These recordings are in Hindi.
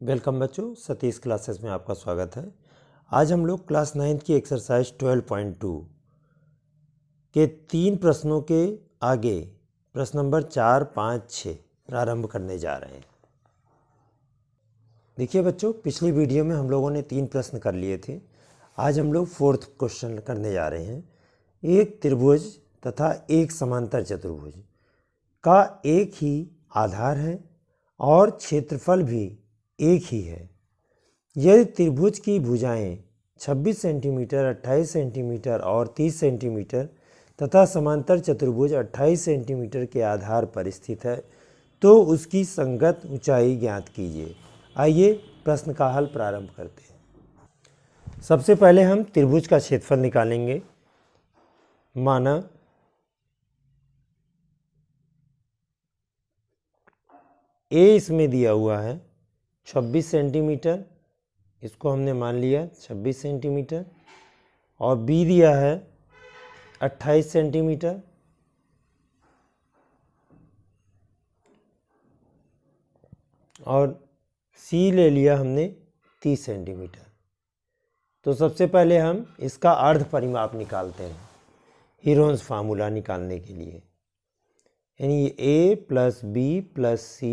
वेलकम बच्चों, सतीश क्लासेस में आपका स्वागत है। आज हम लोग क्लास 9th की एक्सरसाइज 12.2 के 3 प्रश्नों के आगे प्रश्न नंबर 4, 5, 6 प्रारंभ करने जा रहे हैं। देखिए बच्चों, पिछली वीडियो में हम लोगों ने 3 प्रश्न कर लिए थे। आज हम लोग 4th क्वेश्चन करने जा रहे हैं। एक त्रिभुज तथा एक समांतर चतुर्भुज का एक ही आधार है और क्षेत्रफल भी एक ही है। यदि त्रिभुज की भुजाएं 26 सेंटीमीटर, 28 सेंटीमीटर और 30 सेंटीमीटर तथा समांतर चतुर्भुज 28 सेंटीमीटर के आधार पर स्थित है तो उसकी संगत ऊंचाई ज्ञात कीजिए। आइए प्रश्न का हल प्रारंभ करते हैं। सबसे पहले हम त्रिभुज का क्षेत्रफल निकालेंगे। माना ए इसमें दिया हुआ है 26 सेंटीमीटर, इसको हमने मान लिया 26 सेंटीमीटर, और बी दिया है 28 सेंटीमीटर, और सी ले लिया हमने 30 सेंटीमीटर। तो सबसे पहले हम इसका अर्ध परिमाप निकालते हैं हीरोन्स फार्मूला निकालने के लिए, यानी ए प्लस बी प्लस सी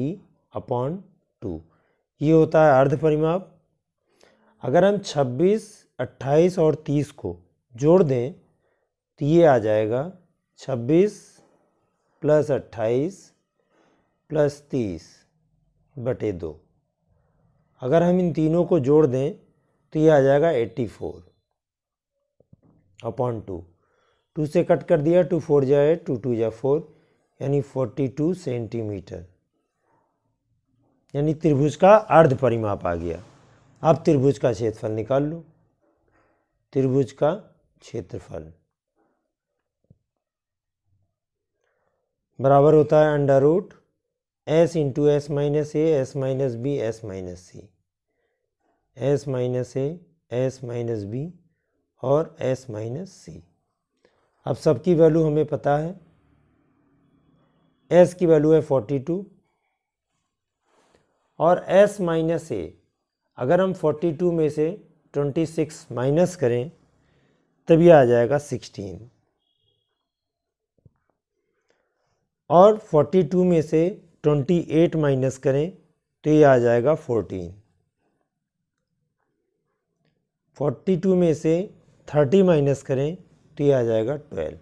अपॉन 2, ये होता है अर्ध परिमाप। अगर हम 26, 28 और 30 को जोड़ दें तो ये आ जाएगा 26 प्लस 28 प्लस 30 बटे 2। अगर हम इन तीनों को जोड़ दें तो ये आ जाएगा 84 अपॉन 2। 2 से कट कर दिया, 2 4 जाए, 2 2 जा 4, यानी 42 सेंटीमीटर, यानी त्रिभुज का अर्ध परिमाप आ गया। अब त्रिभुज का क्षेत्रफल निकाल लो। त्रिभुज का क्षेत्रफल बराबर होता है under root s into s minus a, s minus b, s minus c, s minus a, s minus b और एस माइनस सी। अब सबकी वैल्यू हमें पता है। एस की वैल्यू है 42 और एस माइनस ए, अगर हम 42 में से 26 माइनस करें तब ये आ जाएगा 16, और 42 में से 28 माइनस करें तो ये आ जाएगा 14। 42 में से 30 माइनस करें तो ये आ जाएगा 12।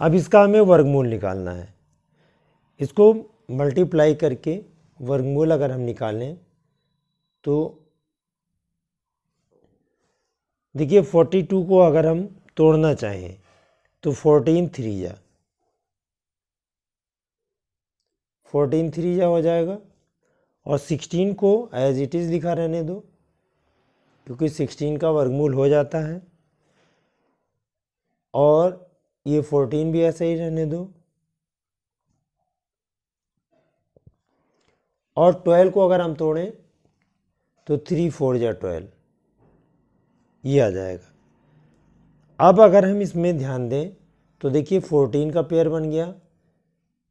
अब इसका हमें वर्गमूल निकालना है। इसको मल्टीप्लाई करके वर्गमूल अगर हम निकालें तो देखिए 42 को अगर हम तोड़ना चाहें तो 14 3 जा 14 3 जा हो जाएगा, और 16 को एज इट इज़ लिखा रहने दो क्योंकि 16 का वर्गमूल हो जाता है, और ये 14 भी ऐसे ही रहने दो, और 12 को अगर हम तोड़ें तो 3 4 जा 12, ये आ जाएगा। अब अगर हम इसमें ध्यान दें तो देखिए 14 का पेयर बन गया,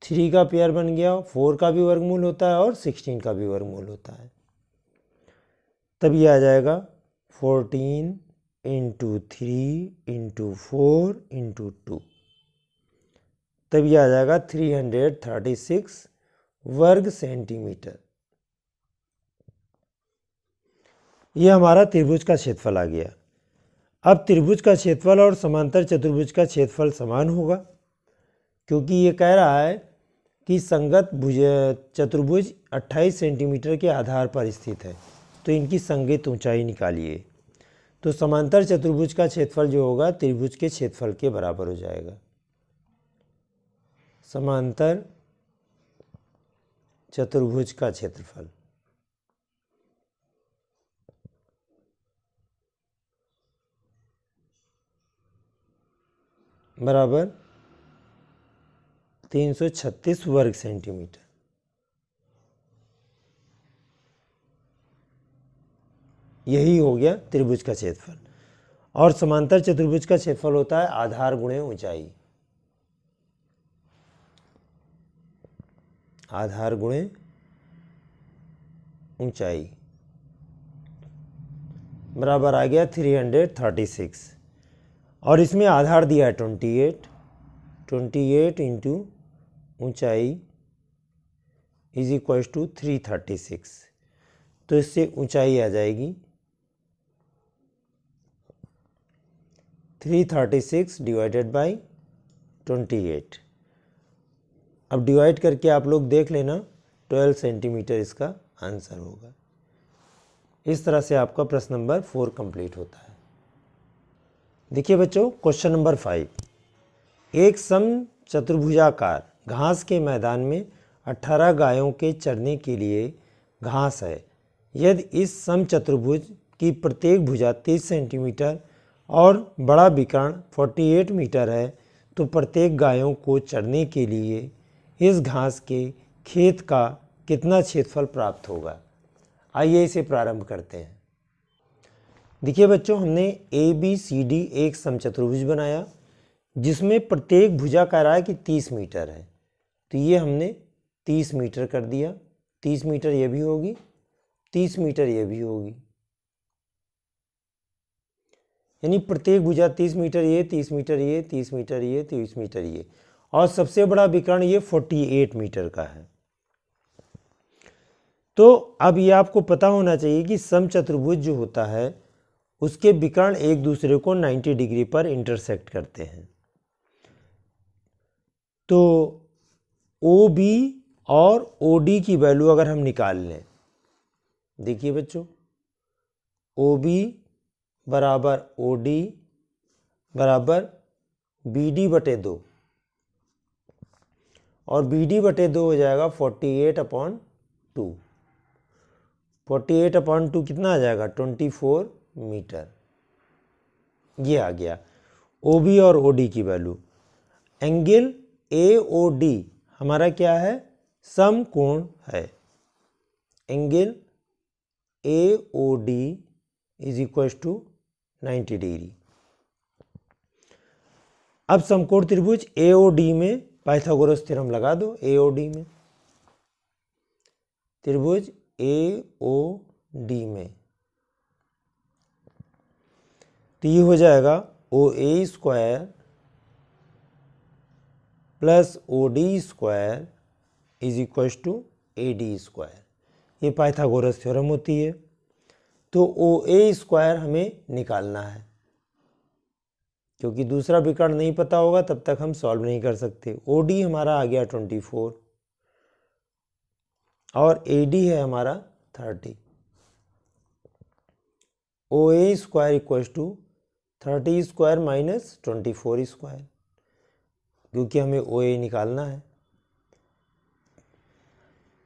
3 का पेयर बन गया, 4 का भी वर्गमूल होता है और 16 का भी वर्गमूल होता है। तब ये आ जाएगा 14 इंटू 3 इंटू 4 इंटू 2, तब ये आ जाएगा 336 वर्ग सेंटीमीटर। ये हमारा त्रिभुज का क्षेत्रफल आ गया। अब त्रिभुज का क्षेत्रफल और समांतर चतुर्भुज का क्षेत्रफल समान होगा, क्योंकि ये कह रहा है कि संगत चतुर्भुज 28 सेंटीमीटर के आधार पर स्थित है तो इनकी संगत ऊंचाई निकालिए। तो समांतर चतुर्भुज का क्षेत्रफल जो होगा त्रिभुज के क्षेत्रफल के बराबर हो जाएगा। समांतर चतुर्भुज का क्षेत्रफल बराबर 336 वर्ग सेंटीमीटर। यही हो गया त्रिभुज का क्षेत्रफल। और समांतर चतुर्भुज का क्षेत्रफल होता है आधार गुणे ऊंचाई। आधार गुणे ऊंचाई बराबर आ गया 336 और इसमें आधार दिया है 28 इंटू ऊंचाई इज इक्वल टू 336। तो इससे ऊंचाई आ जाएगी 336 डिवाइडेड बाई 28। अब डिवाइड करके आप लोग देख लेना 12 सेंटीमीटर इसका आंसर होगा। इस तरह से आपका प्रश्न नंबर 4 कंप्लीट होता है। देखिए बच्चों, क्वेश्चन नंबर 5। एक सम चतुर्भुजाकार घास के मैदान में 18 गायों के चरने के लिए घास है। यदि इस सम चतुर्भुज की प्रत्येक भुजा 30 सेंटीमीटर और बड़ा विकर्ण 48 मीटर है तो प्रत्येक गायों को चरने के लिए इस घास के खेत का कितना क्षेत्रफल प्राप्त होगा। आइए इसे प्रारंभ करते हैं। देखिए बच्चों, हमने ABCD एक समचतुर्भुज बनाया जिसमें प्रत्येक भुजा का राय कि 30 मीटर है। तो ये हमने 30 मीटर कर दिया। 30 मीटर ये भी होगी, 30 मीटर ये भी होगी, यानी प्रत्येक भुजा 30 मीटर ये, 30 मीटर ये, 30 मीटर ये, 30 मीटर ये, और सबसे बड़ा विकर्ण ये 48 मीटर का है। तो अब ये आपको पता होना चाहिए कि समचतुर्भुज जो होता है उसके विकर्ण एक दूसरे को 90 डिग्री पर इंटरसेक्ट करते हैं। तो OB और OD की वैल्यू अगर हम निकाल लें, देखिए बच्चों, OB बराबर OD बराबर BD बटे 2 और BD बटे 2 हो जाएगा 48/2। 48/2 कितना आ जाएगा 24 मीटर। ये आ गया OB और OD की वैल्यू। एंगल AOD हमारा क्या है, समकोण है। Angle AOD is equal to 90 degree. अब समकोण त्रिभुज AOD में पाइथागोरस थ्योरम लगा दो। AOD में त्रिभुज AOD में तो ये हो जाएगा OA square plus OD square is equal to AD square. ये पाइथागोरस थ्योरम होती है। तो OA स्क्वायर हमें निकालना है, क्योंकि दूसरा विकर्ण नहीं पता होगा तब तक हम सॉल्व नहीं कर सकते। OD हमारा आ गया 24 और AD है हमारा 30। OA square equal to 30 square minus 24 square, क्योंकि हमें OA निकालना है।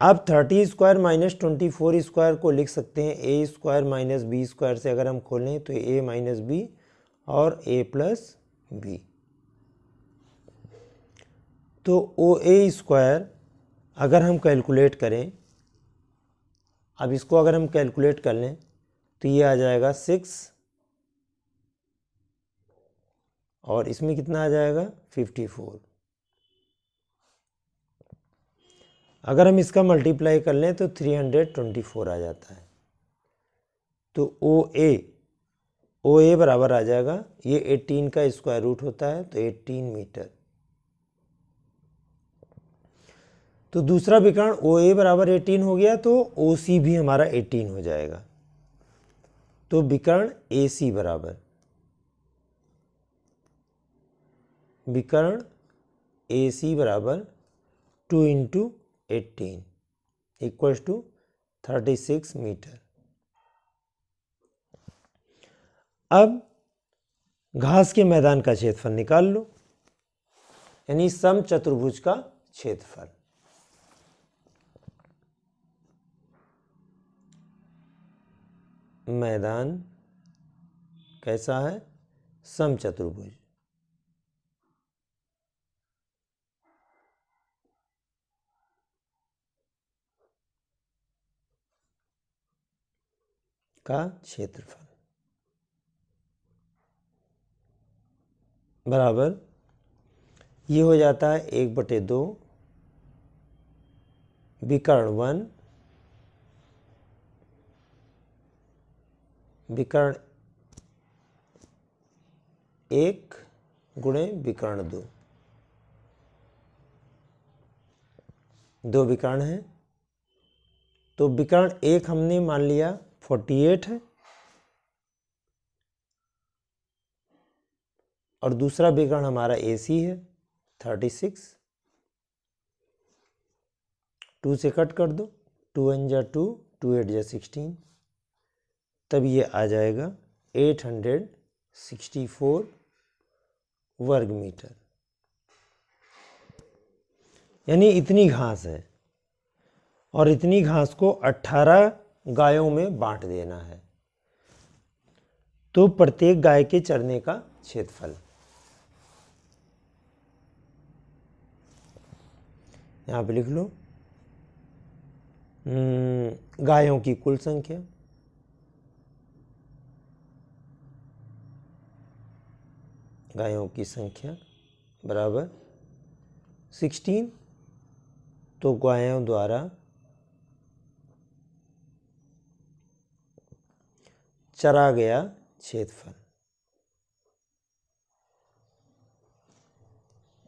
अब 30 स्क्वायर माइनस 24 स्क्वायर को लिख सकते हैं A square minus B square से। अगर हम खोलें तो A माइनस B और A प्लस B। तो OA स्क्वायर अगर हम कैलकुलेट करें, अब इसको अगर हम कैलकुलेट कर लें तो ये आ जाएगा 6 और इसमें कितना आ जाएगा 54। अगर हम इसका मल्टीप्लाई कर लें तो 324 आ जाता है। तो OA बराबर आ जाएगा, ये 18 का स्क्वायर रूट होता है तो 18 मीटर। तो दूसरा विकर्ण OA बराबर 18 हो गया तो OC भी हमारा 18 हो जाएगा। तो विकर्ण AC बराबर विकर्ण AC बराबर 2 इंटू 18 इक्वल्स टू 36 मीटर। अब घास के मैदान का क्षेत्रफल निकाल लो, यानी समचतुर्भुज का क्षेत्रफल। मैदान कैसा है, समचतुर्भुज। का क्षेत्रफल बराबर ये हो जाता है 1/2 विकर्ण 1 विकर्ण 1 गुणे विकर्ण 2, 2 विकर्ण है। तो विकर्ण 1 हमने मान लिया 48 है और दूसरा विकर्ण हमारा AC है 36। 2 से कट कर दो, 2 1 जा 2, 2 8 जा 16, तब ये आ जाएगा 864 वर्ग मीटर। यानी इतनी घास है और इतनी घास को 18 गायों में बांट देना है। तो प्रत्येक गाय के चरने का क्षेत्रफल, यहां पे लिख लो गायों की कुल संख्या, गायों की संख्या बराबर 16। तो गायों द्वारा चरा गया क्षेत्रफल,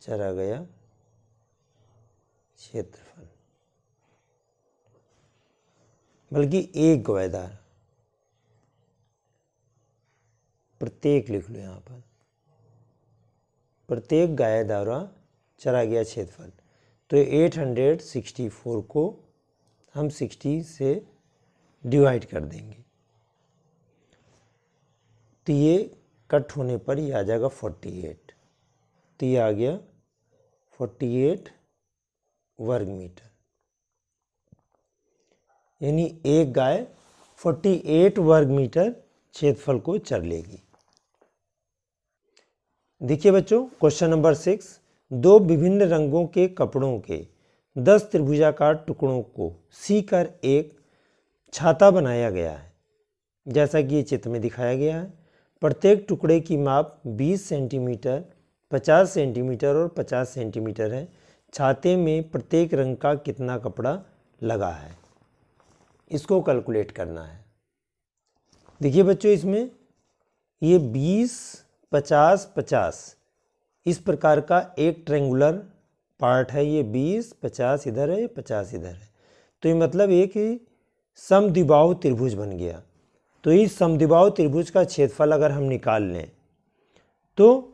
चरा गया क्षेत्रफल, बल्कि एक गायदार, प्रत्येक लिख लो यहां पर, प्रत्येक गाय द्वारा चरा गया क्षेत्रफल। तो 864 को हम 60 से डिवाइड कर देंगे, तो ये कट होने पर ये आ जाएगा 48। तो ये आ गया 48 वर्ग मीटर। यानी एक गाय 48 वर्ग मीटर क्षेत्रफल को चर लेगी। देखिए बच्चों, क्वेश्चन नंबर 6, 2 विभिन्न रंगों के कपड़ों के 10 त्रिभुजाकार टुकड़ों को सीकर एक छाता बनाया गया है, जैसा कि ये चित्र में दिखाया गया है। प्रत्येक टुकड़े की माप 20 सेंटीमीटर, 50 सेंटीमीटर और 50 सेंटीमीटर है। छाते में प्रत्येक रंग का कितना कपड़ा लगा है, इसको कैलकुलेट करना है। देखिए बच्चों, इसमें ये 20, 50, 50 इस प्रकार का एक ट्रायंगुलर पार्ट है। ये 20, 50 इधर है, 50 इधर है। तो ये मतलब एक समद्विबाहु त्रिभुज बन गया। तो इस समद्विबाहु त्रिभुज का क्षेत्रफल अगर हम निकाल लें तो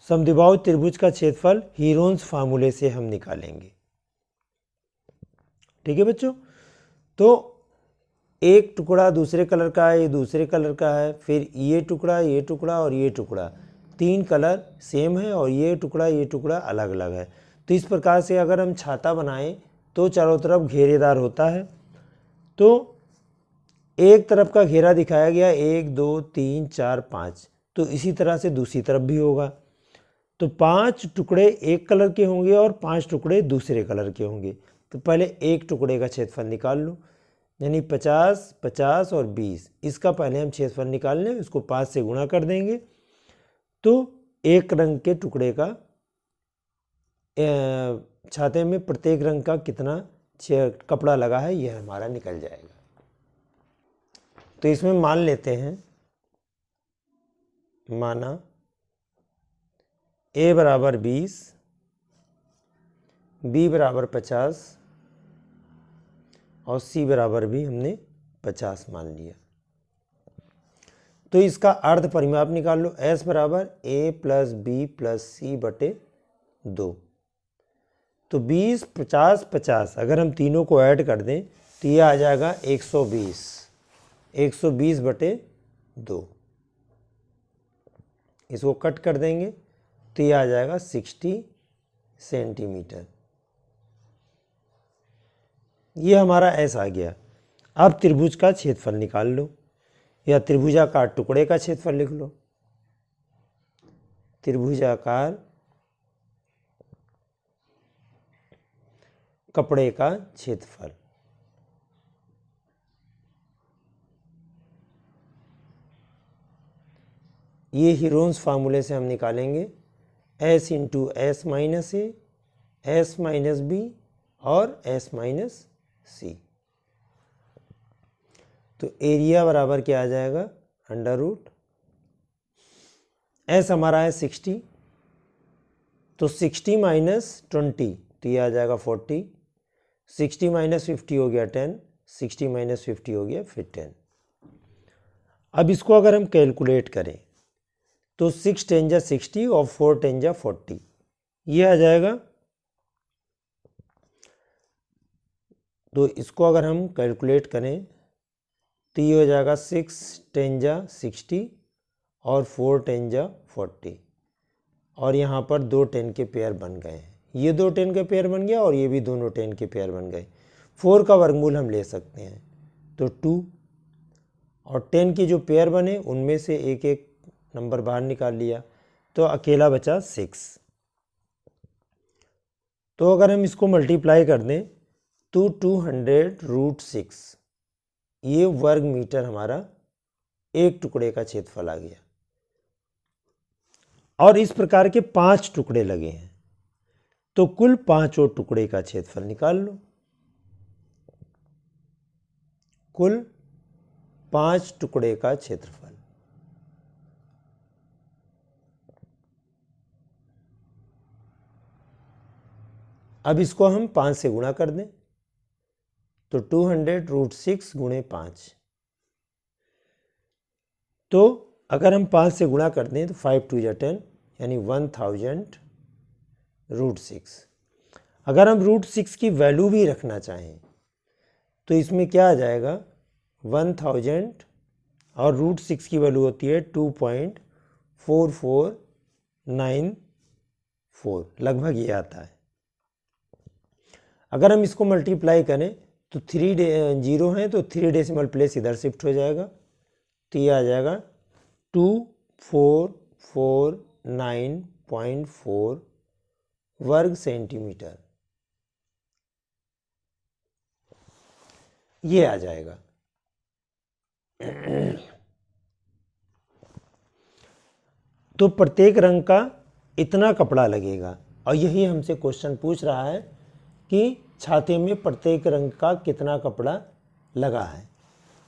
समद्विबाहु त्रिभुज का क्षेत्रफल हीरोन्स फार्मूले से हम निकालेंगे। ठीक है बच्चों, तो एक टुकड़ा दूसरे कलर का है, ये दूसरे कलर का है, फिर ये टुकड़ा और ये टुकड़ा, 3 कलर सेम है और ये टुकड़ा अलग अलग है। तो इस प्रकार से अगर हम छाता बनाएं तो चारों तरफ घेरेदार होता है। तो एक तरफ का घेरा दिखाया गया 1 2 3 4 5, तो इसी तरह से दूसरी तरफ भी होगा। तो 5 टुकड़े एक कलर के होंगे और 5 टुकड़े दूसरे कलर के होंगे। तो पहले एक टुकड़े का क्षेत्रफल निकाल लो, यानी 50, 50 और 20, इसका पहले हम क्षेत्रफल निकाल लें, इसको 5 से गुणा कर देंगे। तो एक रंग के टुकड़े का छाते में प्रत्येक रंग का कितना कपड़ा लगा है यह हमारा निकल जाएगा। तो इसमें मान लेते हैं, माना A बराबर 20, B बराबर 50 और C बराबर भी हमने 50 मान लिया। तो इसका अर्ध परिमाप निकाल लो, S बराबर A plus B plus C बटे 2। तो 20, 50, 50 अगर हम तीनों को ऐड कर दें तो ये आ जाएगा 120, 120 बटे 2। इसको कट कर देंगे तो ये आ जाएगा 60 सेंटीमीटर। ये हमारा S आ गया। अब त्रिभुज का क्षेत्रफल निकाल लो, या त्रिभुजाकार टुकड़े का क्षेत्रफल लिख लो। त्रिभुजाकार कपड़े का क्षेत्रफल, ये हीरोन्स फार्मूले से हम निकालेंगे, S इंटू S माइनस ए, S माइनस बी और S माइनस सी। तो एरिया बराबर क्या आ जाएगा, अंडर रूट, एस हमारा है 60, तो 60 माइनस 20 तो ये आ जाएगा 40, 60 माइनस 50 हो गया 10, 60 माइनस 50 हो गया फिर 10। अब इसको अगर हम कैलकुलेट करें तो 6 10 जा 60 और 4 10 जा 40, ये आ जाएगा। तो इसको अगर हम कैलकुलेट करें तो ये हो जाएगा 6 10 जा 60 और 4 10 जा 40, और यहाँ पर 2 10 के पेयर बन गए हैं, ये 2 10 के पेयर बन गया और ये भी दोनों 10 के पेयर बन गए। 4 का वर्गमूल हम ले सकते हैं, तो 2 और 10 के जो पेयर बने उनमें से एक एक नंबर बाहर निकाल लिया, तो अकेला बचा 6। तो अगर हम इसको मल्टीप्लाई कर दें तो 200√6 ये वर्ग मीटर हमारा एक टुकड़े का क्षेत्रफल आ गया। और इस प्रकार के 5 टुकड़े लगे हैं, तो कुल 5 टुकड़े का क्षेत्रफल निकाल लो। कुल 5 टुकड़े का क्षेत्रफल, अब इसको हम 5 से गुणा कर दें, तो 200√6 गुणे 5, तो अगर हम 5 से गुणा कर दें तो 5 2 जा 10 यानी 1000√6। अगर हम √6 की वैल्यू भी रखना चाहें तो इसमें क्या आ जाएगा 1000, और √6 की वैल्यू होती है 2.4494, लगभग ये आता है। अगर हम इसको मल्टीप्लाई करें तो 3 जीरो हैं तो 3 डेसिमल प्लेस इधर शिफ्ट हो जाएगा, तो ये आ जाएगा 2449.4 वर्ग सेंटीमीटर, ये आ जाएगा। तो प्रत्येक रंग का इतना कपड़ा लगेगा, और यही हमसे क्वेश्चन पूछ रहा है कि छाते में प्रत्येक रंग का कितना कपड़ा लगा है।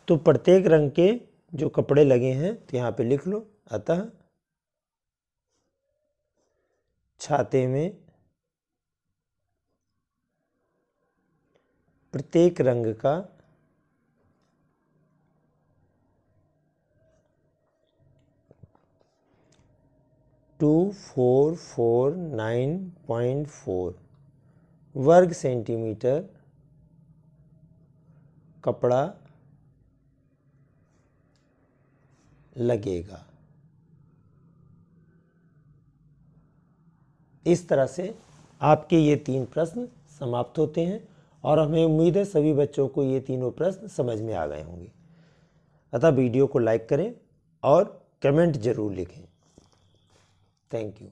तो प्रत्येक रंग के जो कपड़े लगे हैं तो यहाँ पे लिख लो। अतः छाते में प्रत्येक रंग का (2449.4) वर्ग सेंटीमीटर कपड़ा लगेगा। इस तरह से आपके ये 3 प्रश्न समाप्त होते हैं, और हमें उम्मीद है सभी बच्चों को ये तीनों प्रश्न समझ में आ गए होंगे। अतः वीडियो को लाइक करें और कमेंट जरूर लिखें। Thank you.